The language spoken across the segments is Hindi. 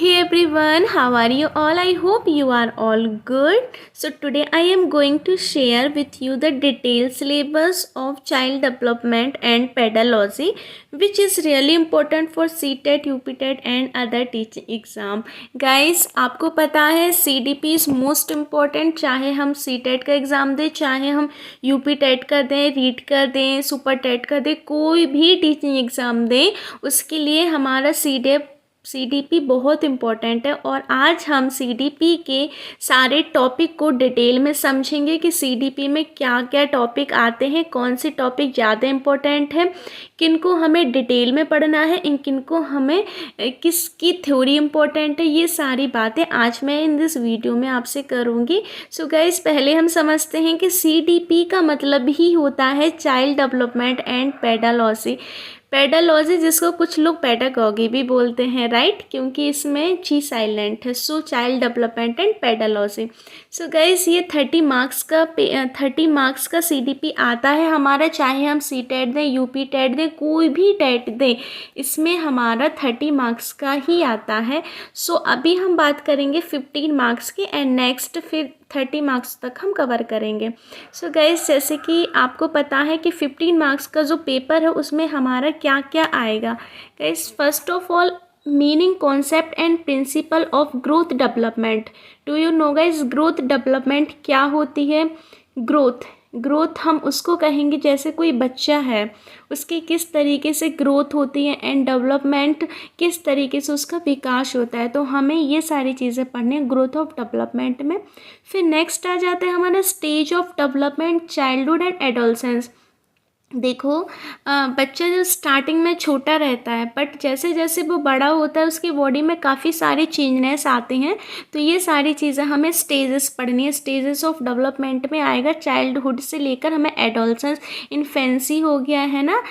Hey everyone, how are you all? I hope you are all good. So today I am going to share with you the detailed syllabus of child development and pedagogy, which is really important for CTET, UPTET and other teaching exam. Guys, आपको पता है CDP is most important, चाहे हम CTET का एग्ज़ाम दें, चाहे हम UPTET का दें, रीट का दें, सुपर टेट का दें, कोई भी टीचिंग एग्ज़ाम दें, उसके लिए हमारा CDP बहुत इम्पोर्टेंट है। और आज हम CDP के सारे टॉपिक को डिटेल में समझेंगे कि CDP में क्या क्या टॉपिक आते हैं, कौन से टॉपिक ज़्यादा इम्पोर्टेंट है, किनको हमें डिटेल में पढ़ना है, किनको हमें किसकी थ्योरी इम्पोर्टेंट है, ये सारी बातें आज मैं इन दिस वीडियो में आपसे करूँगी। सो गाइस, पहले हम समझते हैं कि CDP का मतलब ही होता है child development and pedagogy. Pedagogy जिसको कुछ लोग पेडागॉगी भी बोलते हैं, राइट, क्योंकि इसमें जी साइलेंट है। So child development and pedagogy. So guys, ये 30 मार्क्स का CDP आता है हमारा, चाहे हम CTET दें, UPTET दें, कोई भी टेट दें, इसमें हमारा 30 मार्क्स का ही आता है। सो अभी हम बात करेंगे 15 मार्क्स की एंड नेक्स्ट फिर 30 मार्क्स तक हम कवर करेंगे। सो गाइस, जैसे कि आपको पता है कि 15 मार्क्स का जो पेपर है उसमें हमारा क्या क्या आएगा। Guys, first of all, meaning, concept and principle of growth development. Do you know guys, growth development क्या होती है? ग्रोथ हम उसको कहेंगे जैसे कोई बच्चा है, उसकी किस तरीके से ग्रोथ होती है, एंड डेवलपमेंट किस तरीके से उसका विकास होता है। तो हमें ये सारी चीज़ें पढ़नी है ग्रोथ ऑफ डेवलपमेंट में। फिर नेक्स्ट आ जाता है हमारा stage of development, childhood and adolescence. देखो, बच्चा जो स्टार्टिंग में छोटा रहता है, बट जैसे जैसे वो बड़ा होता है उसकी बॉडी में काफ़ी सारे चेंजनेस आते हैं। तो ये सारी चीज़ें हमें स्टेजेस पढ़नी है। स्टेजेस ऑफ डेवलपमेंट में आएगा चाइल्डहुड से लेकर हमें एडोलसेंस, इन्फेंसी हो गया है ना,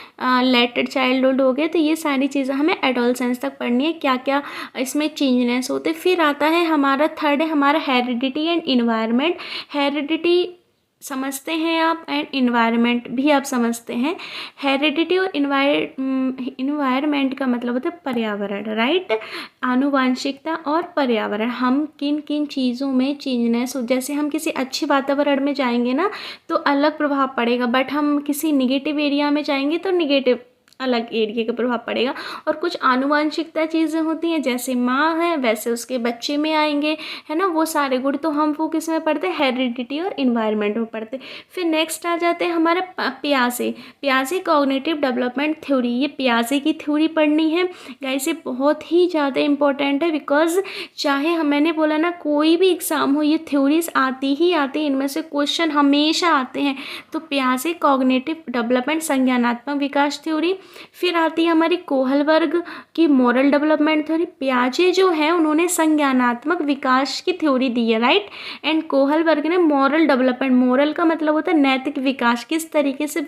लेटर चाइल्डहुड हो गया, तो ये सारी चीज़ें हमें एडोलसेंस तक पढ़नी है, क्या क्या इसमें चेंजनेस होते। फिर आता है हमारा थर्ड है हमारा हेरिडिटी एंड इन्वायरमेंट। हेरिडिटी समझते हैं आप एंड इन्वायरमेंट भी आप समझते हैं। हेरिडिटी और इन्वायरमेंट का मतलब होता है पर्यावरण, राइट, आनुवांशिकता और पर्यावरण। हम किन किन चीज़ों में चेंजनेस हो, जैसे हम किसी अच्छे वातावरण में जाएंगे ना तो अलग प्रभाव पड़ेगा, बट हम किसी निगेटिव एरिया में जाएंगे तो निगेटिव अलग एरिया का प्रभाव पड़ेगा। और कुछ आनुवांशिकता चीज़ें होती हैं, जैसे माँ है वैसे उसके बच्चे में आएंगे, है ना, वो सारे गुण। तो हम वो किस में पढ़ते हैं? हेरिडिटी और इन्वायरमेंट में पढ़ते हैं। फिर नेक्स्ट आ जाते हैं हमारे पियाजे कॉग्निटिव डेवलपमेंट थ्योरी। ये पियाजे की थ्योरी पढ़नी है गाइस, ये बहुत ही ज़्यादा इंपॉर्टेंट है, बिकॉज चाहे मैंने बोला ना, कोई भी एग्ज़ाम हो, ये थ्योरीज आती ही आती है, इनमें से क्वेश्चन हमेशा आते हैं। तो पियाजे कॉग्निटिव डेवलपमेंट, संज्ञानात्मक विकास थ्योरी। फिर आती है हमारी कोहलबर्ग की मॉरल डेवलपमेंट थ्योरी। पियाजे जो है उन्होंने संज्ञानात्मक विकास की थ्योरी दी है, राइट, एंड कोहलबर्ग ने मॉरल डेवलपमेंट। मॉरल का मतलब होता है नैतिक विकास, किस तरीके से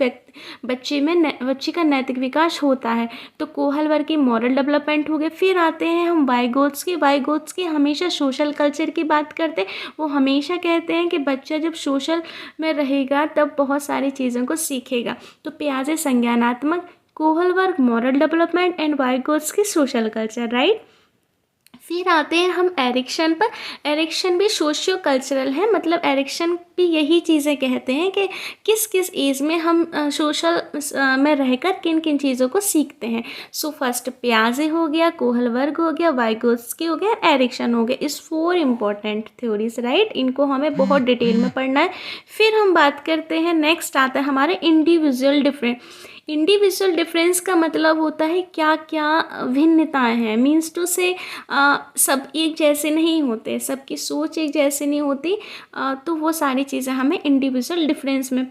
बच्चे का नैतिक विकास होता है। तो कोहलबर्ग की मॉरल डेवलपमेंट हो गए। फिर आते हैं हम वाइगोत्स्की हमेशा सोशल कल्चर की बात करते हैं। वो हमेशा कहते हैं कि बच्चा जब सोशल में रहेगा तब बहुत सारी चीज़ों को सीखेगा। तो पियाजे संज्ञानात्मक, Kohlberg moral development and Vygotsky social culture, right. फिर आते हैं हम एरिक्सन पर। एरिक्सन भी सोशियो कल्चरल है, मतलब एरिक्सन भी यही चीज़ें कहते हैं कि किस किस एज में हम सोशल में रहकर किन किन चीज़ों को सीखते हैं। सो फर्स्ट पियाजे हो गया, कोहलबर्ग हो गया, वाइगोत्स्की हो गया, एरिक्सन हो गया। इस 4 इंपॉर्टेंट थ्योरीज, राइट, इनको हमें बहुत डिटेल में पढ़ना है। फिर हम बात करते हैं, नेक्स्ट आता है हमारे इंडिविजुअल डिफरेंस का मतलब होता है क्या क्या भिन्नताएं हैं, मीन्स टू से सब एक जैसे नहीं होते, सबकी सोच एक जैसे नहीं होती। तो वो सारी चीज़ें हमें इंडिविजुअल डिफरेंस में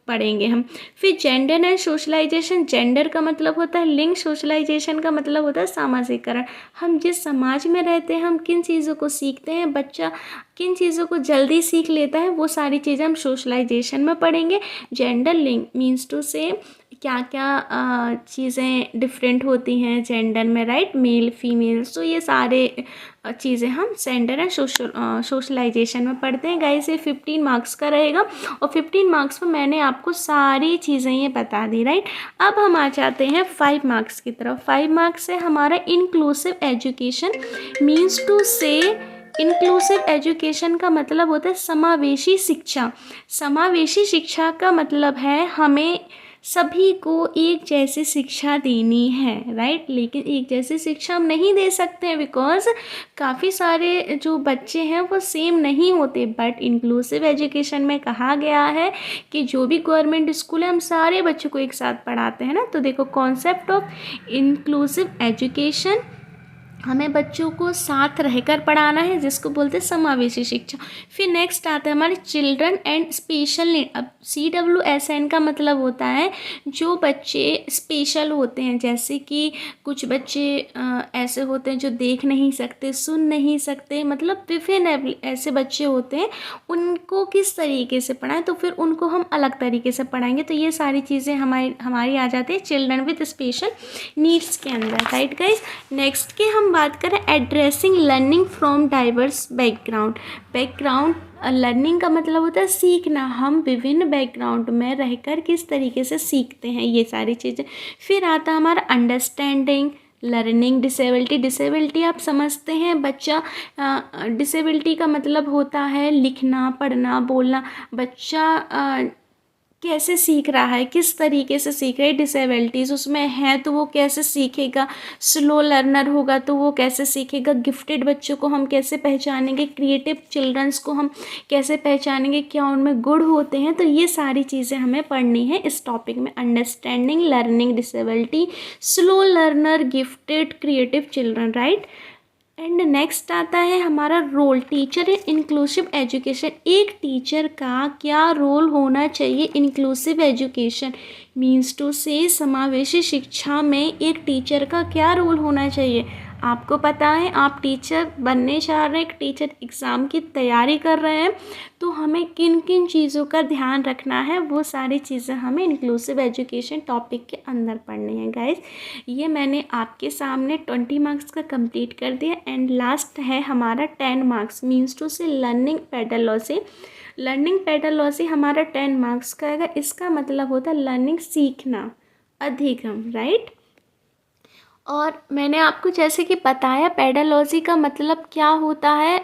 पढ़ेंगे हम। फिर जेंडर एंड सोशलाइजेशन। जेंडर का मतलब होता है लिंग, सोशलाइजेशन का मतलब होता है सामाजिकरण। हम जिस समाज में रहते हैं, हम किन चीज़ों को सीखते हैं, बच्चा किन चीज़ों को जल्दी सीख लेता है, वो सारी चीज़ें हम सोशलाइजेशन में पढ़ेंगे। जेंडर, लिंग मीन्स टू से क्या क्या चीज़ें डिफरेंट होती हैं जेंडर में, राइट, मेल फीमेल। सो ये सारे चीज़ें हम जेंडर एंड सोशलाइजेशन में पढ़ते हैं गाइस। ये 15 मार्क्स का रहेगा और 15 मार्क्स में मैंने आपको सारी चीज़ें ये बता दी, राइट। अब हम आ जाते हैं 5 मार्क्स की तरफ। 5 मार्क्स है हमारा इंक्लूसिव एजुकेशन। मीन्स टू से इंक्लूसिव एजुकेशन का मतलब होता है समावेशी शिक्षा। समावेशी शिक्षा का मतलब है हमें सभी को एक जैसी शिक्षा देनी है, राइट। लेकिन एक जैसी शिक्षा हम नहीं दे सकते हैं बिकॉज काफ़ी सारे जो बच्चे हैं वो सेम नहीं होते। बट इंक्लूसिव एजुकेशन में कहा गया है कि जो भी गवर्नमेंट स्कूल है हम सारे बच्चों को एक साथ पढ़ाते हैं ना। तो देखो कॉन्सेप्ट ऑफ इंक्लूसिव एजुकेशन, हमें बच्चों को साथ रहकर पढ़ाना है जिसको बोलते हैं समावेशी शिक्षा। फिर नेक्स्ट आता है हमारे चिल्ड्रन एंड स्पेशल नीड। अब CWSN का मतलब होता है जो बच्चे स्पेशल होते हैं, जैसे कि कुछ बच्चे ऐसे होते हैं जो देख नहीं सकते, सुन नहीं सकते, मतलब विभिन्न ऐसे बच्चे होते हैं, उनको किस तरीके से पढ़ाएं, तो फिर उनको हम अलग तरीके से पढ़ाएंगे। तो ये सारी चीज़ें हमारी आ जाती है चिल्ड्रन विद स्पेशल नीड्स के अंदर, राइट गाइज। नेक्स्ट के हम बात करें addressing learning from diverse background. Learning का मतलब होता है सीखना। हम विभिन्न बैकग्राउंड में रहकर किस तरीके से सीखते हैं, ये सारी चीज़ें। फिर आता है हमारा अंडरस्टैंडिंग लर्निंग डिसेबिलिटी। डिसेबिलिटी आप समझते हैं, बच्चा डिसेबिलिटी का मतलब होता है लिखना, पढ़ना, बोलना। बच्चा कैसे सीख रहा है, किस तरीके से सीख रहा है, डिसेबिलिटीज़ उसमें है तो वो कैसे सीखेगा। स्लो लर्नर होगा तो वो कैसे सीखेगा। गिफ्टेड बच्चों को हम कैसे पहचानेंगे, क्रिएटिव चिल्ड्रंस को हम कैसे पहचानेंगे, क्या उनमें गुण होते हैं। तो ये सारी चीज़ें हमें पढ़नी है इस टॉपिक में। Understanding learning disability, slow learner, gifted, creative children, right. And next आता है हमारा role teacher in inclusive education. एक टीचर का क्या रोल होना चाहिए इंक्लूसिव एजुकेशन, मीन्स टू से समावेशी शिक्षा में एक टीचर का क्या रोल होना चाहिए। आपको पता है आप टीचर बनने चाह रहे हैं, एक टीचर एग्ज़ाम की तैयारी कर रहे हैं, तो हमें किन किन चीज़ों का ध्यान रखना है, वो सारी चीज़ें हमें इंक्लूसिव एजुकेशन टॉपिक के अंदर पढ़नी है गाइस। ये मैंने आपके सामने 20 मार्क्स का कंप्लीट कर दिया। एंड लास्ट है हमारा 10 मार्क्स, मीन्स टू से लर्निंग पेडागॉजी। लर्निंग पेडागॉजी हमारा 10 मार्क्स का आएगा। इसका मतलब होता है लर्निंग सीखना, अधिगम, राइट। और मैंने आपको जैसे कि बताया पेडागॉजी का मतलब क्या होता है,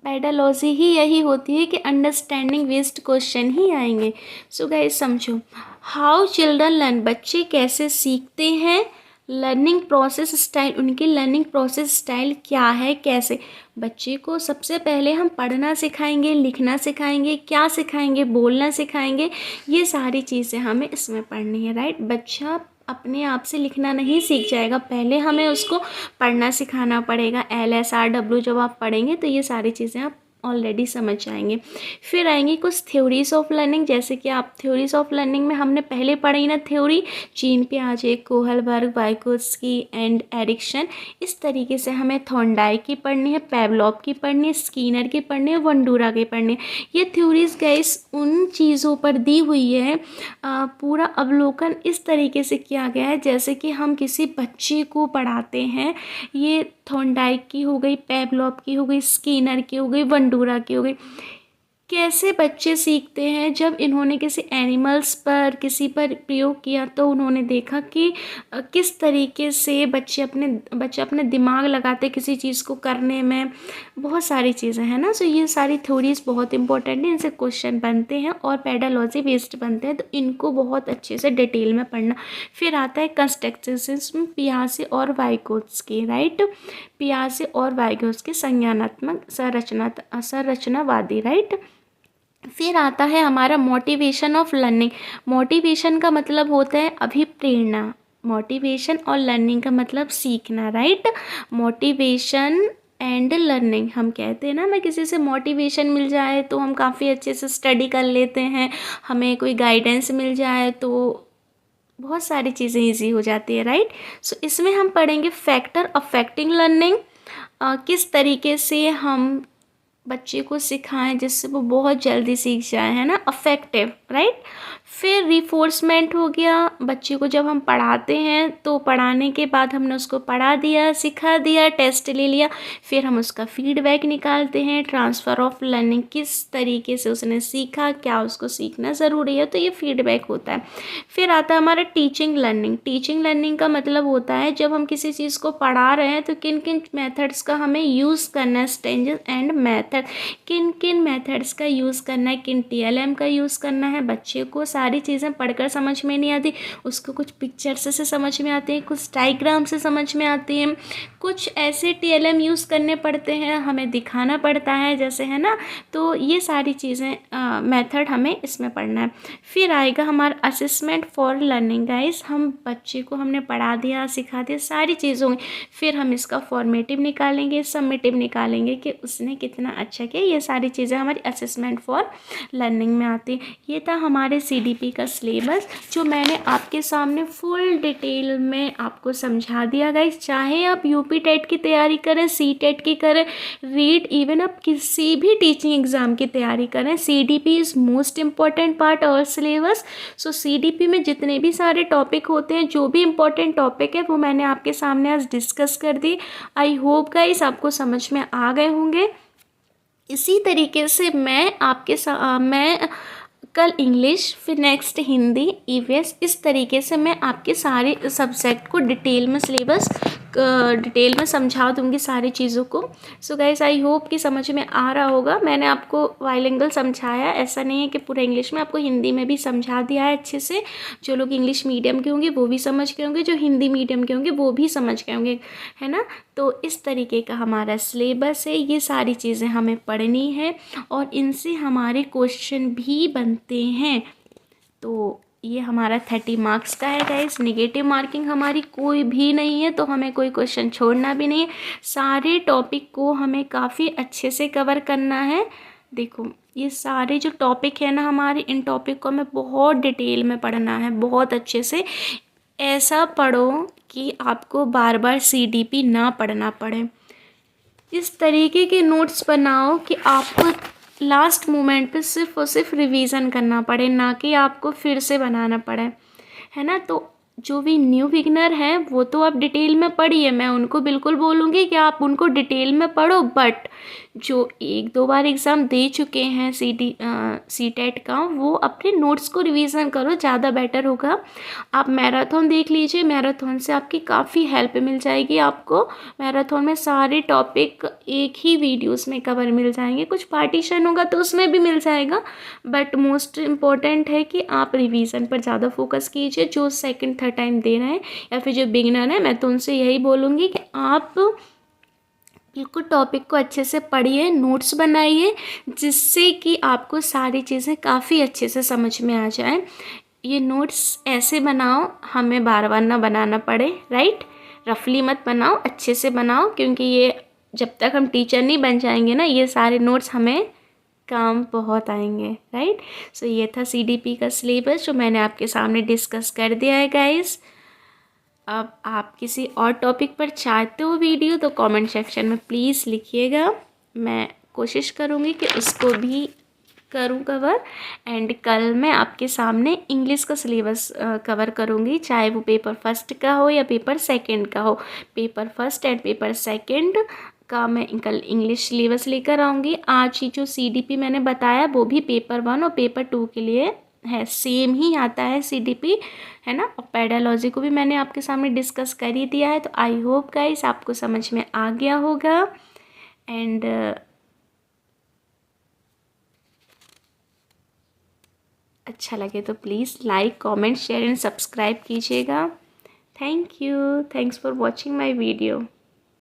पेडागॉजी ही यही होती है कि अंडरस्टैंडिंग बेस्ड क्वेश्चन ही आएंगे। सो गाइस समझो, हाउ चिल्ड्रन लर्न, बच्चे कैसे सीखते हैं। लर्निंग प्रोसेस स्टाइल, उनकी लर्निंग प्रोसेस स्टाइल क्या है, कैसे। बच्चे को सबसे पहले हम पढ़ना सिखाएंगे, लिखना सिखाएंगे, क्या सिखाएंगे, बोलना सिखाएंगे। ये सारी चीज़ें हमें इसमें पढ़नी है, राइट। बच्चा अपने आप से लिखना नहीं सीख जाएगा, पहले हमें उसको पढ़ना सिखाना पड़ेगा। LSRW जब आप पढ़ेंगे तो ये सारी चीज़ें आप ऑलरेडी समझ जाएंगे। फिर आएंगी कुछ थ्योरीज ऑफ लर्निंग, जैसे कि आप थ्योरीज ऑफ लर्निंग में हमने पहले पढ़ी ना थ्योरी, जीन पियाजे, कोहलबर्ग, वाइगोत्स्की एंड एरिक्सन। इस तरीके से हमें थॉर्नडाइक की पढ़नी है, पेवलोव की पढ़नी है, स्कीनर की पढ़नी है, वंडूरा की पढ़नी है। ये थ्योरीज गाइस उन चीज़ों पर दी हुई है, पूरा अवलोकन इस तरीके से किया गया है जैसे कि हम किसी बच्चे को पढ़ाते हैं। ये थॉर्नडाइक की हो गई, पेवलोव की हो गई, स्कीनर की हो गई, वंडूरा की हो गई। कैसे बच्चे सीखते हैं, जब इन्होंने किसी एनिमल्स पर किसी पर प्रयोग किया तो उन्होंने देखा कि किस तरीके से बच्चे अपने दिमाग लगाते किसी चीज़ को करने में। बहुत सारी चीज़ें हैं ना। सो ये सारी थ्योरीज बहुत इंपॉर्टेंट है, इनसे क्वेश्चन बनते हैं और पेडागॉजी बेस्ड बनते हैं, तो इनको बहुत अच्छे से डिटेल में पढ़ना। फिर आता है कंस्ट्रक्टिविज्म, पियाजे और वाइगोत्स्की, राइट। पियाजे और वाइगोत्स्की संज्ञानात्मक संरचनावादी, राइट। फिर आता है हमारा मोटिवेशन ऑफ लर्निंग। मोटिवेशन का मतलब होता है अभिप्रेरणा। मोटिवेशन और लर्निंग का मतलब सीखना, राइट। मोटिवेशन एंड लर्निंग, हम कहते हैं ना, हमें किसी से मोटिवेशन मिल जाए तो हम काफ़ी अच्छे से स्टडी कर लेते हैं, हमें कोई गाइडेंस मिल जाए तो बहुत सारी चीज़ें ईजी हो जाती है, राइट। सो इसमें हम पढ़ेंगे फैक्टर अफेक्टिंग लर्निंग, किस तरीके से हम बच्चे को सिखाएं जिससे वो बहुत जल्दी सीख जाए, है ना, अफेक्टिव, राइट। फिर रिफोर्समेंट हो गया, बच्चे को जब हम पढ़ाते हैं तो पढ़ाने के बाद हमने उसको पढ़ा दिया, सिखा दिया, टेस्ट ले लिया, फिर हम उसका फीडबैक निकालते हैं, ट्रांसफ़र ऑफ लर्निंग, किस तरीके से उसने सीखा, क्या उसको सीखना ज़रूरी है, तो ये फीडबैक होता है। फिर आता है हमारा टीचिंग लर्निंग। टीचिंग लर्निंग का मतलब होता है जब हम किसी चीज़ को पढ़ा रहे हैं तो किन किन मेथड्स का हमें यूज़ करना है, स्टेजेस एंड मेथड, किन किन मेथड्स का यूज़ करना है, किन TLM का यूज़ करना है। बच्चे को सारी चीज़ें पढ़कर समझ में नहीं आती, उसको कुछ पिक्चर्स से समझ में आती हैं, कुछ डायग्राम से समझ में आती हैं, कुछ ऐसे TLM यूज़ करने पड़ते हैं, हमें दिखाना पड़ता है जैसे, है ना। तो ये सारी चीज़ें मेथड हमें इसमें पढ़ना है। फिर आएगा हमारा असेसमेंट फॉर लर्निंग। गाइस, हम बच्चे को हमने पढ़ा दिया, सिखा दिया, सारी चीज़ होंगी, फिर हम इसका फॉर्मेटिव निकालेंगे, सबमिटिव निकालेंगे कि उसने कितना अच्छा किया। ये सारी चीज़ें हमारी असेसमेंट फॉर लर्निंग में आती है। ये था हमारे CDP का सिलेबस जो मैंने आपके सामने फुल डिटेल में आपको समझा दिया। गाइस, चाहे आप UP टेट की तैयारी करें, CTET की करें, रीट, इवन आप किसी भी टीचिंग एग्ज़ाम की तैयारी करें, CDP is most important part और सिलेबस। सो CDP में जितने भी सारे टॉपिक होते हैं, जो भी इम्पोर्टेंट टॉपिक है वो मैंने आपके सामने आज डिस्कस कर दी। आई होप गाइस आपको समझ में आ गए होंगे। इसी तरीके से मैं कल इंग्लिश, फिर नेक्स्ट हिंदी, EVS, इस तरीके से मैं आपके सारे सब्जेक्ट को डिटेल में सिलेबस डिटेल में समझा दूंगी सारी चीज़ों को। सो गाइस, आई होप कि समझ में आ रहा होगा। मैंने आपको बाइलिंगुअल समझाया, ऐसा नहीं है कि पूरा इंग्लिश में, आपको हिंदी में भी समझा दिया है अच्छे से। जो लोग इंग्लिश मीडियम के होंगे वो भी समझ गए होंगे, जो हिंदी मीडियम के होंगे वो भी समझ गए होंगे, है ना। तो इस तरीके का हमारा सिलेबस है, ये सारी चीज़ें हमें पढ़नी है और इनसे हमारे क्वेश्चन भी बनते हैं। तो ये हमारा 30 मार्क्स का है गाइस। नेगेटिव मार्किंग हमारी कोई भी नहीं है, तो हमें कोई क्वेश्चन छोड़ना भी नहीं है। सारे टॉपिक को हमें काफ़ी अच्छे से कवर करना है। देखो, ये सारे जो टॉपिक है ना हमारे, इन टॉपिक को हमें बहुत डिटेल में पढ़ना है, बहुत अच्छे से। ऐसा पढ़ो कि आपको बार बार CDP ना पढ़ना पड़े। इस तरीके के नोट्स बनाओ कि आपको लास्ट मोमेंट पे सिर्फ और सिर्फ रिवीजन करना पड़े, ना कि आपको फिर से बनाना पड़े, है ना। तो जो भी न्यू बिगनर हैं वो तो आप डिटेल में पढ़िए, मैं उनको बिल्कुल बोलूँगी कि आप उनको डिटेल में पढ़ो। बट जो 1-2 बार एग्ज़ाम दे चुके हैं CTET का, वो अपने नोट्स को रिवीजन करो, ज़्यादा बेटर होगा। आप मैराथन देख लीजिए, मैराथन से आपकी काफ़ी हेल्प मिल जाएगी। आपको मैराथन में सारे टॉपिक एक ही वीडियोस में कवर मिल जाएंगे, कुछ पार्टीशन होगा तो उसमें भी मिल जाएगा, बट मोस्ट इम्पॉर्टेंट है कि आप रिवीजन पर ज़्यादा फोकस कीजिए। जो सेकंड थर्ड टाइम दे रहे हैं या फिर जो बिगिनर है, मैं तो उनसे यही बोलूँगी कि आप बिल्कुल टॉपिक को अच्छे से पढ़िए, नोट्स बनाइए, जिससे कि आपको सारी चीज़ें काफ़ी अच्छे से समझ में आ जाए। ये नोट्स ऐसे बनाओ हमें बार बार ना बनाना पड़े, राइट। रफली मत बनाओ, अच्छे से बनाओ, क्योंकि ये जब तक हम टीचर नहीं बन जाएंगे ना, ये सारे नोट्स हमें काम बहुत आएंगे, राइट। सो ये था CDP का सिलेबस जो मैंने आपके सामने डिस्कस कर दिया है गाइस। अब आप किसी और टॉपिक पर चाहते हो वीडियो तो कमेंट सेक्शन में प्लीज़ लिखिएगा, मैं कोशिश करूँगी कि उसको भी करूँ कवर। एंड कल मैं आपके सामने इंग्लिश का सिलेबस कवर करूँगी, चाहे वो पेपर फर्स्ट का हो या पेपर सेकंड का हो। Paper first and paper second का मैं कल इंग्लिश सिलेबस लेकर आऊँगी। आज ही जो CDP मैंने बताया वो भी पेपर 1 और पेपर 2 के लिए है, सेम ही आता है CDP, है ना। और पेडालॉजी को भी मैंने आपके सामने डिस्कस कर ही दिया है। तो आई होप गाइस आपको समझ में आ गया होगा। एंड अच्छा लगे तो please like, comment, share and subscribe कीजिएगा। Thank you, thanks for watching my video.